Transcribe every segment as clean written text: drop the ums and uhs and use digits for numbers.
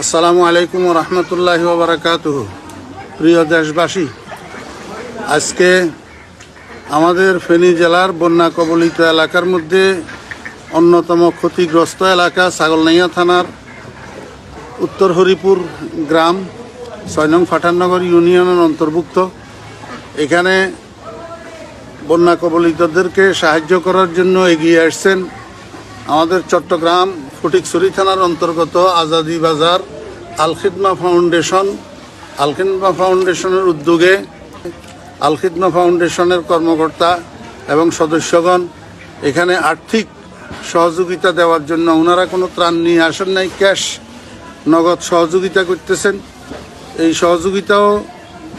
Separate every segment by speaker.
Speaker 1: আসসালামু আলাইকুম ওয়া রাহমাতুল্লাহি ওয়া বারাকাতুহু। প্রিয় দেশবাসী, আজকে আমাদের ফেনী জেলার বন্যা কবলিত এলাকার মধ্যে অন্যতম ক্ষতিগ্রস্ত এলাকা ছাগলনাইয়া থানার উত্তর হরিপুর গ্রাম ৬ নং ফাটাননগর ইউনিয়নের অন্তর্ভুক্ত। এখানে বন্যা কবলিতদেরকে সাহায্য করার জন্য এগিয়ে আসছেন আমাদের চট্টগ্রাম ফটিকছড়ি থানার অন্তর্গত আজাদি বাজার আল খিদমা ফাউন্ডেশনের উদ্যোগে আল খিদমা ফাউন্ডেশনের কর্মকর্তা এবং সদস্যগণ এখানে আর্থিক সহযোগিতা দেওয়ার জন্য ওনারা কোনো ত্রাণ নিয়ে আসেন নাই, ক্যাশ নগদ সহযোগিতা করতেছেন। এই সহযোগিতাও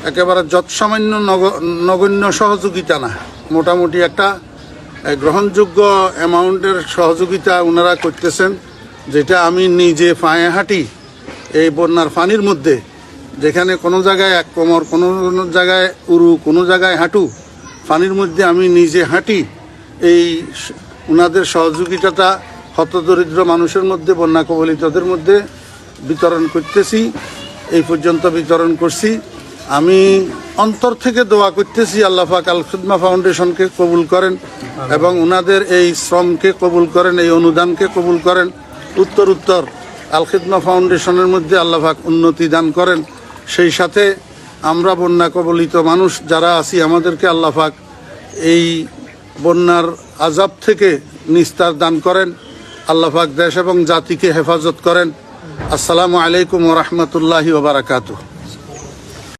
Speaker 1: একেবারে যৎসামান্য নগণ্য সহযোগিতা না, মোটামুটি একটা গ্রহণযোগ্য অ্যামাউন্টের সহযোগিতা ওনারা করতেছেন, যেটা আমি নিজে পায়ে হাঁটি এই বন্যার পানির মধ্যে, যেখানে কোনো জায়গায় এক কোমর, কোনো জায়গায় উরু, কোনো জায়গায় হাঁটু, পানির মধ্যে আমি নিজে হাঁটি এই ওনাদের সহযোগিতাটা হতদরিদ্র মানুষের মধ্যে, বন্যা কবলিতদের মধ্যে বিতরণ করতেছি। এই পর্যন্ত বিতরণ করছি। আমি অন্তর থেকে দোয়া করতেছি আল্লাহ পাক আল খিদমা ফাউন্ডেশনকে কবুল করেন এবং ওনাদের এই শ্রমকে কবুল করেন, এই অনুদানকে কবুল করেন। উত্তর আল খিদমা ফাউন্ডেশনের মধ্যে আল্লাহ পাক উন্নতি দান করেন। সেই সাথে আমরা বন্যা কবলিত মানুষ যারা আছি, আমাদেরকে আল্লাহ পাক এই বন্যার আযাব থেকে নিস্তার দান করেন। আল্লাহ পাক দেশ এবং জাতিকে হেফাজত করেন। আসসালামু আলাইকুম ওয়া রাহমাতুল্লাহি ওয়া বারাকাতুহু।